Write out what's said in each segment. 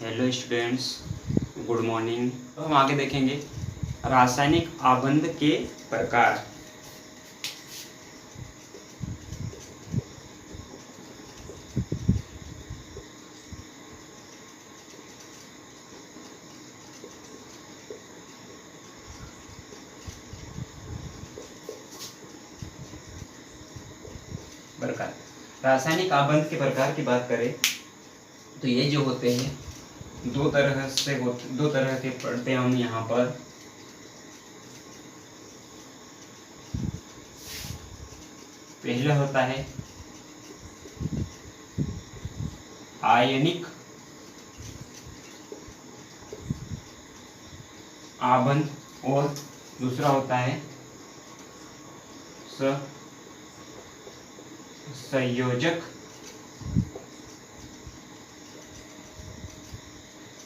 Hello students, good morning. तो हम आगे देखेंगे रासायनिक आबंध के प्रकार। रासायनिक आबंध के प्रकार की बात करें तो ये जो होते हैं दो तरह के पढ़ते हैं हम यहाँ पर। पहला होता है आयनिक आबंध और दूसरा होता है सहसंयोजक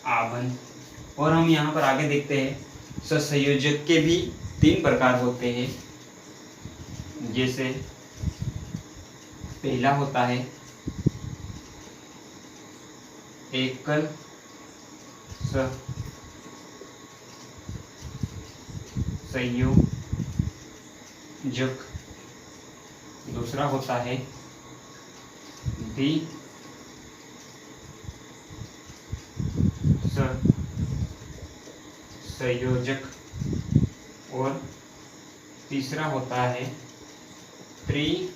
आबंध। और हम यहाँ पर आगे देखते हैं सहसंयोजक के भी 3 प्रकार होते हैं। जैसे पहला होता है एकल सहसंयोजक, दूसरा होता है द्विसंयोजक और तीसरा होता है त्रिसंयोजक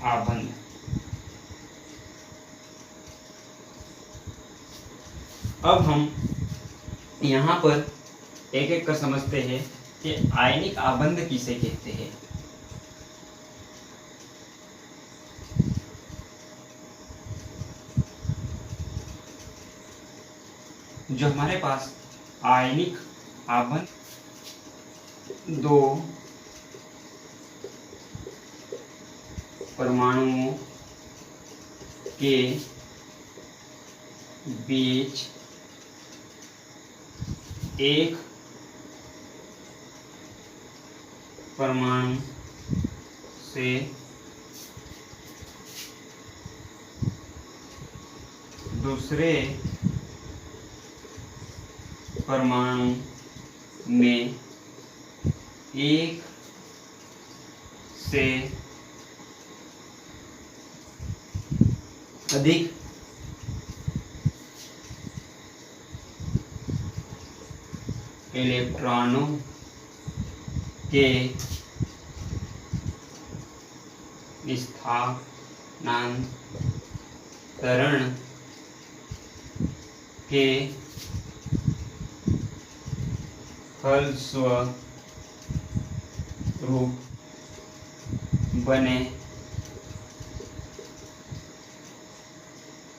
आबंध। अब हम यहाँ पर एक एक कर समझते हैं कि आयनिक आबंध किसे कहते हैं। जो हमारे पास आयनिक आबंध दो परमाणुओं के बीच एक परमाणु से दूसरे परमाणु में एक से अधिक इलेक्ट्रॉनों के स्थानांतरण के फलस्वरूप बने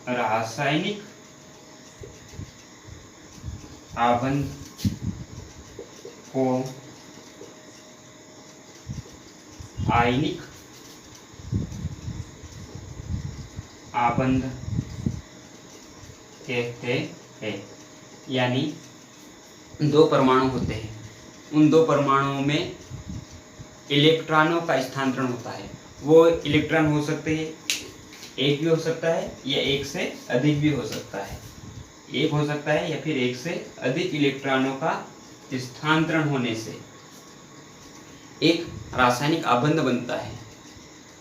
रासायनिक आबंध को आयनिक आबंध कहते हैं। यानी दो परमाणु होते हैं, उन दो परमाणुओं में इलेक्ट्रॉनों का स्थानांतरण होता है। वो इलेक्ट्रॉन हो सकते हैं, एक भी हो सकता है या एक से अधिक भी हो सकता है। एक हो सकता है या फिर एक से अधिक इलेक्ट्रॉनों का स्थानांतरण होने से एक रासायनिक आबंध बनता है,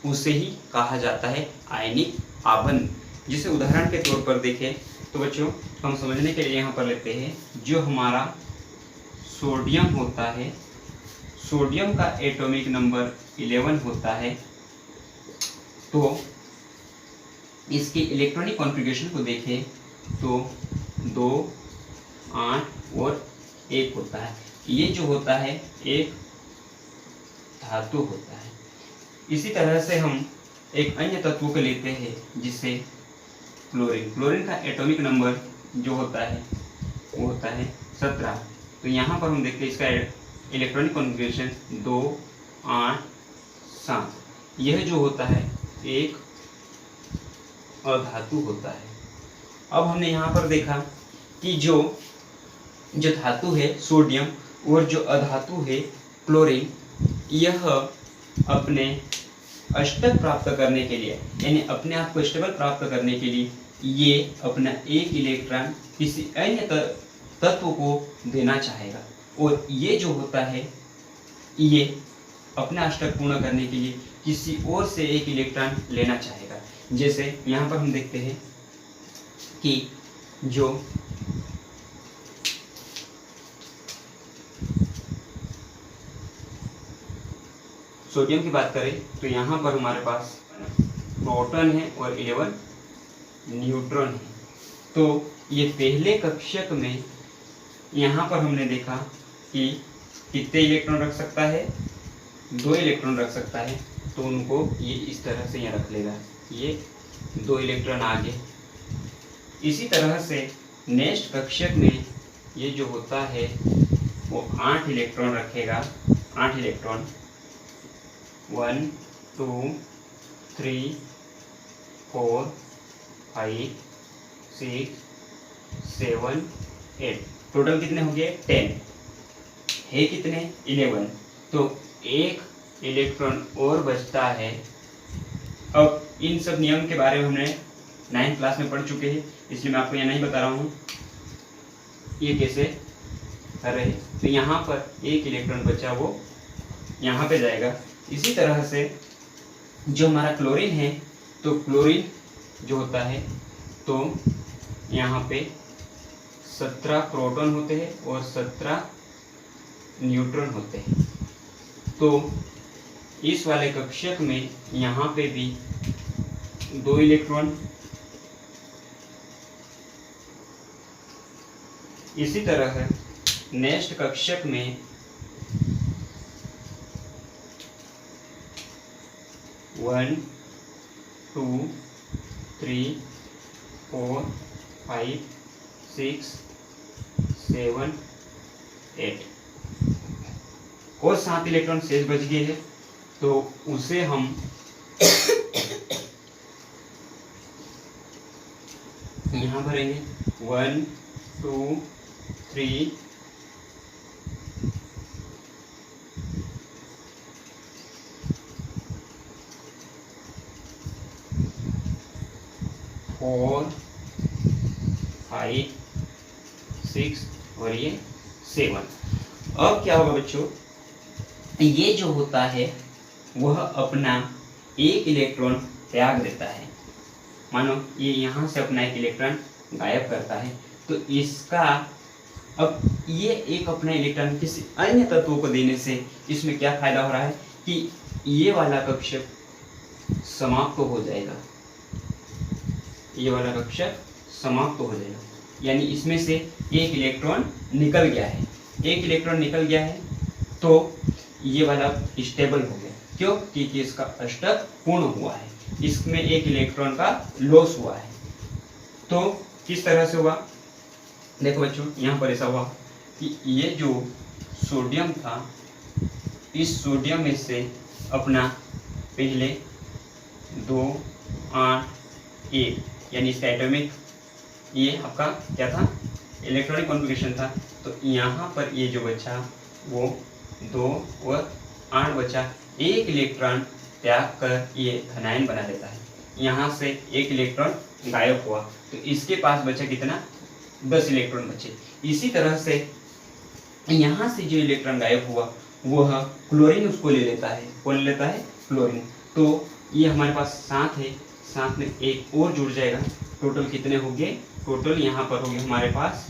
उसे ही कहा जाता है आयनिक आबंध। जिसे उदाहरण के तौर पर देखें तो बच्चों हम समझने के लिए यहाँ पर लेते हैं, जो हमारा सोडियम होता है, सोडियम का एटॉमिक नंबर 11 होता है। तो इसकी इलेक्ट्रॉनिक कॉन्फ़िगरेशन को देखें तो 2, 8 और 1 होता है। ये जो होता है एक धातु होता है। इसी तरह से हम एक अन्य तत्व को लेते हैं जिसे क्लोरीन। क्लोरीन का एटॉमिक नंबर जो होता है वो होता है 17। तो यहाँ पर हम देखते हैं इसका इलेक्ट्रॉनिक कॉन्फ़िगरेशन 2, 8, 7। यह जो होता है एक अधातु होता है। अब हमने यहाँ पर देखा कि जो धातु है सोडियम और जो अधातु है क्लोरीन, यह अपने अष्टक प्राप्त करने के लिए, यानी अपने आप को स्टेबल प्राप्त करने के लिए ये अपना एक इलेक्ट्रॉन किसी अन्य तत्व को देना चाहेगा, और ये जो होता है ये अपना अष्टक पूर्ण करने के लिए किसी और से एक इलेक्ट्रॉन लेना चाहेगा। जैसे यहाँ पर हम देखते हैं कि जो सोडियम की बात करें तो यहाँ पर हमारे पास प्रोटॉन है और 11 न्यूट्रॉन है। तो ये पहले कक्षक में यहाँ पर हमने देखा कि कितने इलेक्ट्रॉन रख सकता है, 2 इलेक्ट्रॉन रख सकता है, तो उनको ये इस तरह से यहाँ रख लेगा, ये 2 इलेक्ट्रॉन आगे। इसी तरह से नेक्स्ट कक्षक में ये जो होता है वो 8 इलेक्ट्रॉन रखेगा, 8 इलेक्ट्रॉन 1 2 3 4 5 6 7 8, टोटल कितने हो गए 10 है, कितने 11, तो एक इलेक्ट्रॉन और बचता है। अब इन सब नियम के बारे में हमने 9th क्लास में पढ़ चुके हैं, इसलिए मैं आपको यहाँ नहीं बता रहा हूँ ये कैसे कर रहे हैं। तो यहाँ पर एक इलेक्ट्रॉन बचा वो यहाँ पे जाएगा। इसी तरह से जो हमारा क्लोरीन है, तो क्लोरीन जो होता है तो यहाँ पे 17 प्रोटॉन होते हैं और 17 न्यूट्रॉन होते हैं। तो इस वाले कक्षक में यहाँ पे भी 2 इलेक्ट्रॉन, इसी तरह नेक्स्ट कक्षक में 1 2 3 4 5 6 7 8 और 7 इलेक्ट्रॉन शेष बच गए हैं, तो उसे हम यहाँ भरेंगे 1 2 3 4 5 6 और ये 7। अब क्या होगा बच्चों, ये जो होता है वह अपना एक इलेक्ट्रॉन त्याग देता है। मानो ये यहाँ से अपना एक इलेक्ट्रॉन गायब करता है, तो इसका अब ये एक अपना इलेक्ट्रॉन किसी अन्य तत्व को देने से इसमें क्या फायदा हो रहा है कि ये वाला कक्षक समाप्त हो जाएगा, ये वाला कक्षक समाप्त हो जाएगा, यानी इसमें से एक इलेक्ट्रॉन निकल गया है, एक इलेक्ट्रॉन निकल गया है, तो ये वाला स्टेबल हो गया। क्यों? क्योंकि इसका अष्टक पूर्ण हुआ है, इसमें एक इलेक्ट्रॉन का लॉस हुआ है। तो किस तरह से हुआ, देखो बच्चों यहाँ पर ऐसा हुआ कि ये जो सोडियम था, इस सोडियम में से अपना पहले 2 8 1, यानी इसका एटॉमिक ये आपका क्या था, इलेक्ट्रॉनिक कॉन्फ़िगरेशन था। तो यहाँ पर ये जो बचा वो 2 और 8 बचा, एक इलेक्ट्रॉन त्याग कर ये धनायन बना देता है। यहाँ से एक इलेक्ट्रॉन गायब हुआ, तो इसके पास बचा कितना, 10 इलेक्ट्रॉन बचे। इसी तरह से यहाँ से जो इलेक्ट्रॉन गायब हुआ वह क्लोरीन उसको ले लेता है, कौन लेता है, क्लोरीन। तो ये हमारे पास 7 है, 7 में एक और जुड़ जाएगा, टोटल कितने हो गए, टोटल यहाँ पर हो गए हमारे पास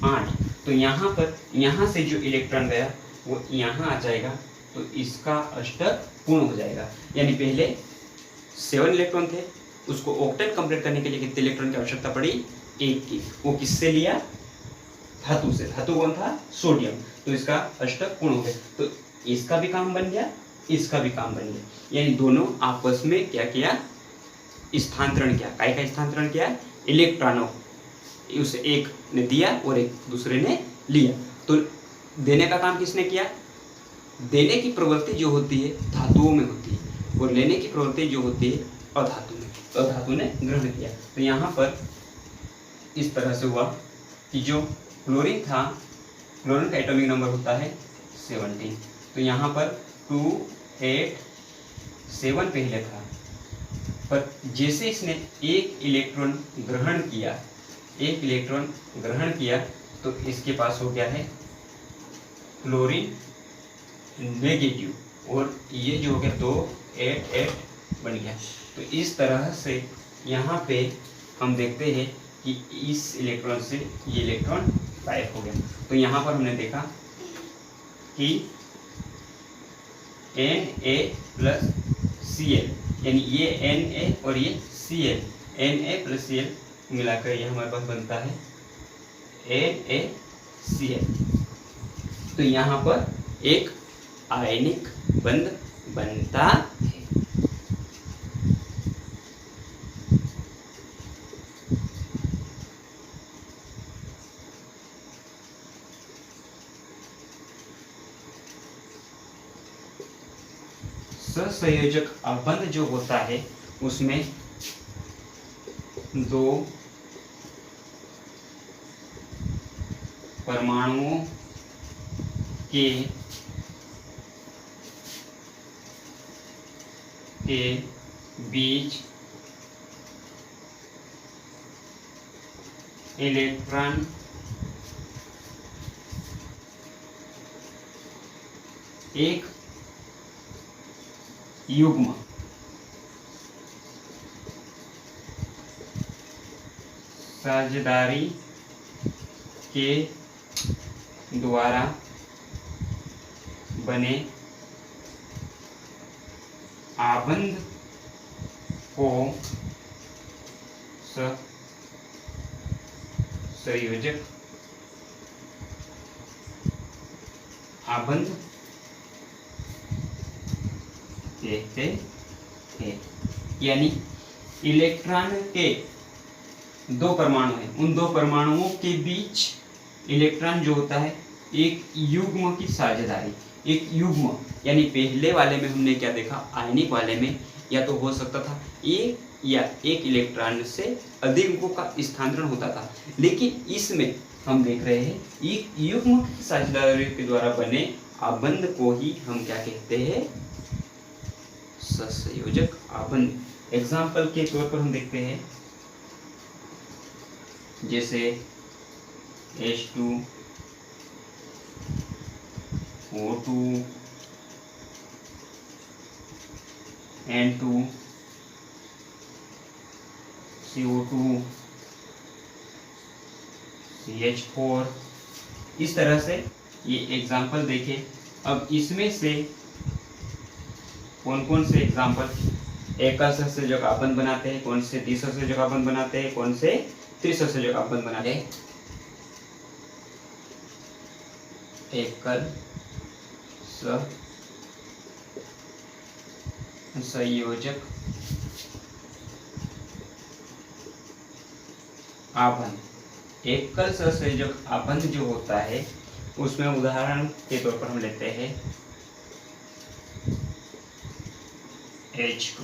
8। तो यहाँ पर यहाँ से जो इलेक्ट्रॉन गया वो यहाँ आ जाएगा, तो इसका अष्टक पूर्ण हो जाएगा। यानी पहले 7 इलेक्ट्रॉन थे, उसको ऑक्टेट कंप्लीट करने के लिए कितने इलेक्ट्रॉन की आवश्यकता पड़ी, 1 की। वो किससे लिया, धातु से। धातु कौन था, सोडियम। तो इसका अष्टक पूर्ण हो गया, तो इसका भी काम बन गया, इसका भी काम बन गया। यानी दोनों आपस में क्या किया, स्थानांतरण किया। काय का स्थानांतरण किया, इलेक्ट्रॉनों, उस एक ने दिया और एक दूसरे ने लिया। तो देने का काम किसने किया, देने की प्रवृत्ति जो होती है धातुओं में होती है, और लेने की प्रवृत्ति जो होती है अधातु में, तो धातु ने ग्रहण किया। तो यहाँ पर इस तरह से हुआ कि जो क्लोरीन था, क्लोरीन का एटॉमिक नंबर होता है 17। तो यहाँ पर 287 पहले था, पर जैसे इसने एक इलेक्ट्रॉन ग्रहण किया तो इसके पास हो गया है क्लोरीन नेगेटिव, और ये जो हो गया 288 बन गया। तो इस तरह से यहाँ पे हम देखते हैं कि इस इलेक्ट्रॉन से ये इलेक्ट्रॉन गायब हो गया। तो यहाँ पर हमने देखा कि Na+Cl, यानी ये Na और ये Cl, Na+Cl मिलाकर ये हमारे पास बनता है NaCl। तो यहाँ पर एक आयनिक बंध बनता है। सहसंयोजक बंध जो होता है उसमें दो परमाणुओं के बीच इलेक्ट्रॉन एक युग्म साझेदारी के द्वारा बने आबंध को सहसंयोजक आबंध कहते हैं। यानी इलेक्ट्रॉन के दो परमाणु हैं, उन दो परमाणुओं के बीच इलेक्ट्रॉन जो होता है एक युग्म की साझेदारी, एक युग्म, यानी पहले वाले में हमने क्या देखा, आयनिक वाले में या तो हो सकता था एक या एक इलेक्ट्रॉन से अधिकों का स्थानांतरण होता था, लेकिन इसमें हम देख रहे हैं एक युग्म की साझेदारी के द्वारा बने आबंध को ही हम क्या कहते हैं, सहसंयोजक आबंध। एग्जाम्पल के तौर पर हम देखते हैं जैसे H2O2 N2 CO2 CH4, इस तरह से ये एग्जाम्पल देखें। अब इसमें से कौन कौन से एग्जाम्पल एकल सहसंयोजक आबंध बनाते हैं, कौन से द्विसहसंयोजक आबंध बनाते हैं, कौन से त्रिसहसंयोजक आबंध बनाते हैं। एकल सहसंयोजक आबंध, एकल सहसंयोजक आबंध जो होता है उसमें उदाहरण के तौर पर हम लेते हैं H2।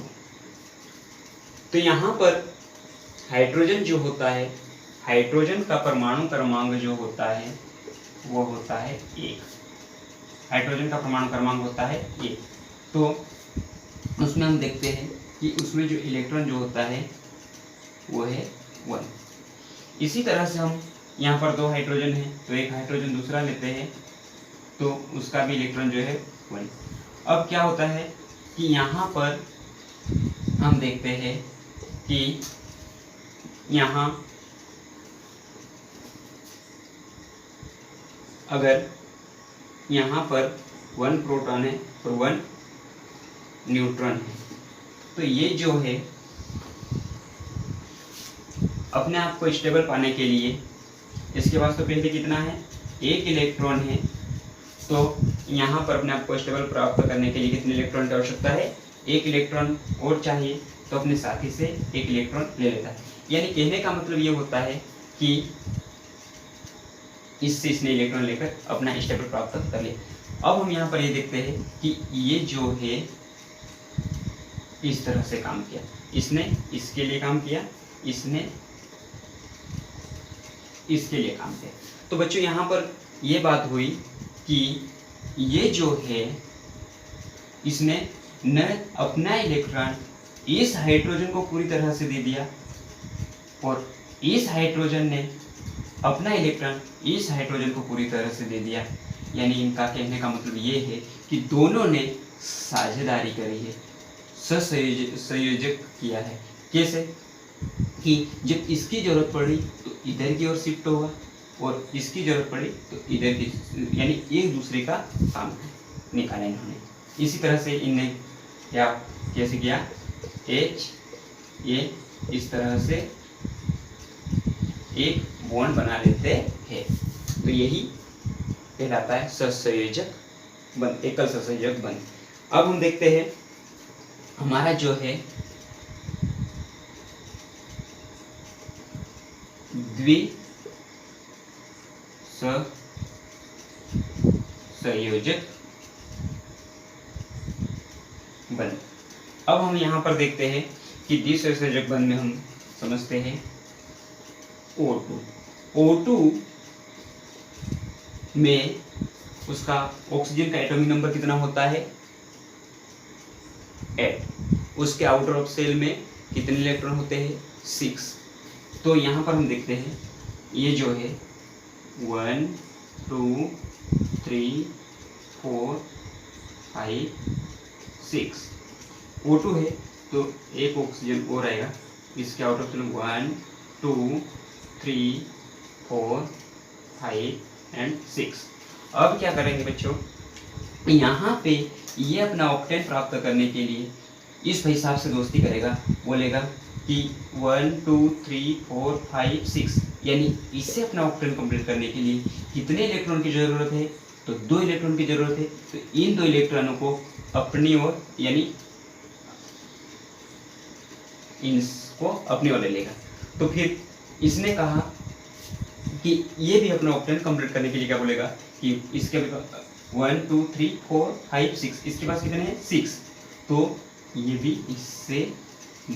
तो यहाँ पर हाइड्रोजन जो होता है, हाइड्रोजन का परमाणु क्रमांक जो होता है वो होता है 1। हाइड्रोजन का परमाणु क्रमांक होता है 1। तो उसमें हम देखते हैं कि उसमें जो इलेक्ट्रॉन जो होता है वो है 1। इसी तरह से हम यहाँ पर दो हाइड्रोजन है तो एक हाइड्रोजन दूसरा लेते हैं तो उसका भी इलेक्ट्रॉन जो है 1। अब क्या होता है कि यहाँ पर हम देखते हैं कि यहाँ अगर यहाँ पर 1 प्रोटॉन है और 1 न्यूट्रॉन है, तो ये जो है अपने आप को स्टेबल पाने के लिए इसके पास तो पहले कितना है, 1 इलेक्ट्रॉन है। तो यहाँ पर अपने आप को स्टेबल प्राप्त करने के लिए कितने इलेक्ट्रॉन की आवश्यकता है, 1 इलेक्ट्रॉन और चाहिए, तो अपने साथी से 1 इलेक्ट्रॉन ले लेता है। यानी कहने का मतलब ये होता है कि इससे इसने इलेक्ट्रॉन लेकर अपना स्टेबल प्राप्त कर लिया। अब हम यहाँ पर ये देखते हैं कि ये जो है इस तरह से काम किया, इसने इसके लिए काम किया, इसने इसके लिए काम किया। तो बच्चों यहाँ पर ये बात हुई कि ये जो है इसने न अपना इलेक्ट्रॉन इस हाइड्रोजन को पूरी तरह से दे दिया और इस हाइड्रोजन ने अपना इलेक्ट्रॉन इस हाइड्रोजन को पूरी तरह से दे दिया। यानी इनका कहने का मतलब ये है कि दोनों ने साझेदारी करी है, संयोजक किया है। कैसे कि जब इसकी जरूरत पड़ी तो इधर की ओर शिफ्ट होगा और इसकी जरूरत पड़ी तो इधर की, यानी एक दूसरे का काम निकाला इन्होंने। इसी तरह से इनने क्या कैसे किया, H ये इस तरह से एक बॉन्ड बना लेते हैं। तो यही कहलाता है सहसंयोजक बंध, एकल सहसंयोजक बंध। अब हम देखते हैं हमारा जो है द्विसहसंयोजक बंध। अब हम यहाँ पर देखते हैं कि द्विसहसंयोजक बंध में हम समझते हैं O2। O2 में उसका ऑक्सीजन का एटॉमिक नंबर कितना होता है, 8। उसके आउटर ऑफ सेल में कितने इलेक्ट्रॉन होते हैं, 6। तो यहाँ पर हम देखते हैं ये जो है 1 2 3 4 5 6 O2 है तो एक ऑक्सीजन और आएगा। इसके आउटर ऑफ सेल 1 2 3 4 5 एंड 6। अब क्या करेंगे बच्चों, यहाँ पे ये अपना ऑक्टेन प्राप्त करने के लिए इस हिसाब से दोस्ती करेगा, बोलेगा कि 1 2 3 4 5 6, यानी इससे अपना ऑक्टेन कंप्लीट करने के लिए कितने इलेक्ट्रॉन की जरूरत है, तो 2 इलेक्ट्रॉन की जरूरत है। तो इन 2 इलेक्ट्रॉनों को अपनी ओर, यानी इसको अपनी ओर ले लेगा। तो फिर इसने कहा कि ये भी अपना ऑक्टेन कंप्लीट करने के लिए क्या बोलेगा कि इसके 1 2 3 4 5 6, इसके पास कितने हैं, 6। तो ये भी इससे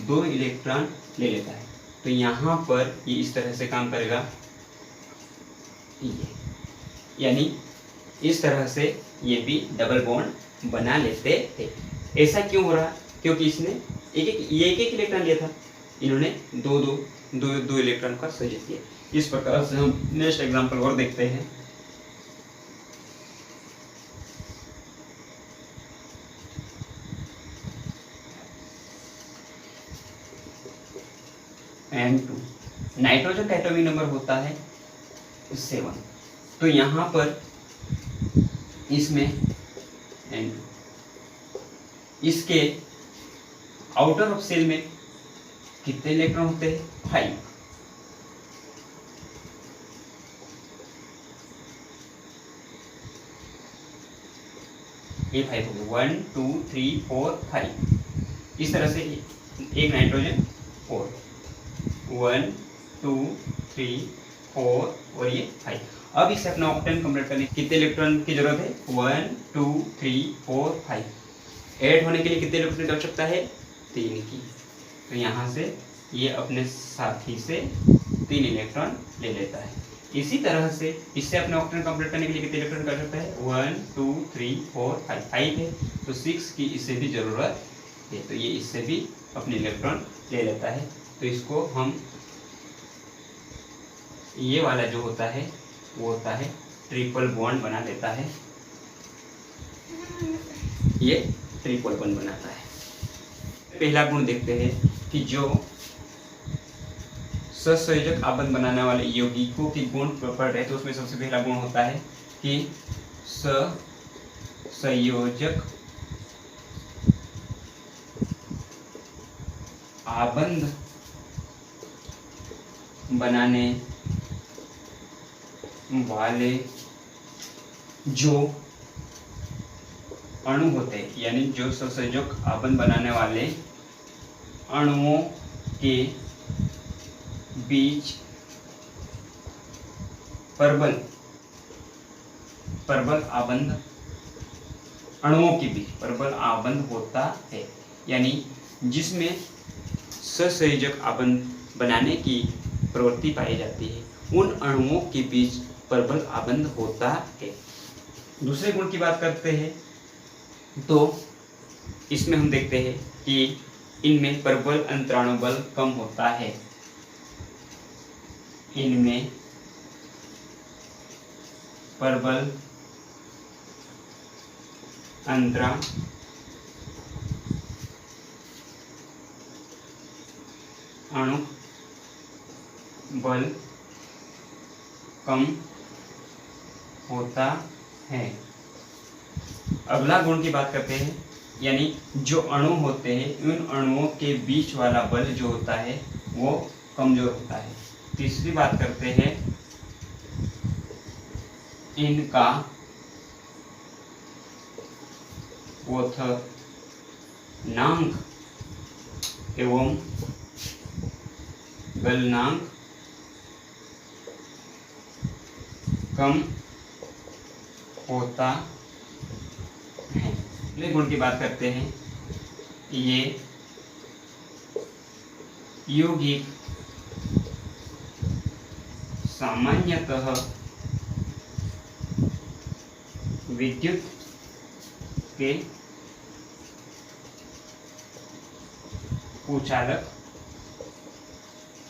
2 इलेक्ट्रॉन ले लेता है। तो यहाँ पर ये इस तरह से काम करेगा, ये यानी इस तरह से ये भी डबल बॉन्ड बना लेते थे। ऐसा क्यों हो रहा, क्योंकि इसने एक इलेक्ट्रॉन लिया था, इन्होंने दो इलेक्ट्रॉन का सजेस्ट किया। इस प्रकार से हम नेक्स्ट एग्जांपल और देखते हैं। N2 नाइट्रोजन का एटॉमिक नंबर होता है 7। तो यहाँ पर इसमें N2, इसके आउटर ऑफ सेल में कितने इलेक्ट्रॉन होते हैं, 5। ये 5 हो गए, 1 2 3 4 5। इस तरह से एक नाइट्रोजन और 1 2 3 4 और ये 5। अब इसे अपना ऑक्टेन कंप्लीट करने कितने इलेक्ट्रॉन की जरूरत है, 1 2 3 4 5। ऐड होने के लिए कितने इलेक्ट्रॉन की आवश्यकता है, 3 की। तो यहाँ से ये अपने साथी से 3 इलेक्ट्रॉन ले लेता है। इसी तरह से इससे अपने ऑक्टेन कंप्लीट करने के लिए कितने इलेक्ट्रॉन की आवश्यकता है, 1 2 3 4 5 है। तो 6 की इससे भी जरूरत है, तो ये इससे भी अपने इलेक्ट्रॉन ले लेता है। तो इसको हम, ये वाला जो होता है वो होता है ट्रिपल बॉन्ड बना लेता है, ये ट्रिपल बॉन्ड बनाता है। पहला गुण देखते हैं कि जो सहसंयोजक आबंध बनाने वाले यौगिकों के गुण पढ़ रहे, तो उसमें सबसे पहला गुण होता है कि सहसंयोजक आबंध बनाने वाले जो अणु होते हैं, यानी जो सहसंयोजक आबंध बनाने वाले अणुओं के बीच प्रबल आबंध, अणुओं के बीच प्रबल आबंध होता है, यानी जिसमें सहसंयोजक आबंध बनाने की प्रवृत्ति पाई जाती है, उन अणुओं के बीच प्रबल आबंध होता है। दूसरे गुण की बात करते हैं तो इसमें हम देखते हैं कि इनमें परबल अंतराणु बल कम होता है। इनमें परबल अंतराणु बल कम होता है। अगला गुण की बात करते हैं, यानी जो अणु होते हैं उन अणुओं के बीच वाला बल जो होता है वो कमजोर होता है। तीसरी बात करते हैं, इनका क्वथनांक एवं गलनांक कम होता है। अगले गुण की बात करते हैं, ये यौगिक सामान्यतः विद्युत के कुचालक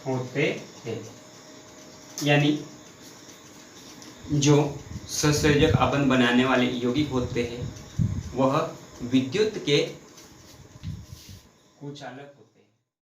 होते हैं। यानी जो सहसंयोजक आबंध बनाने वाले यौगिक होते हैं वह विद्युत के कुचालक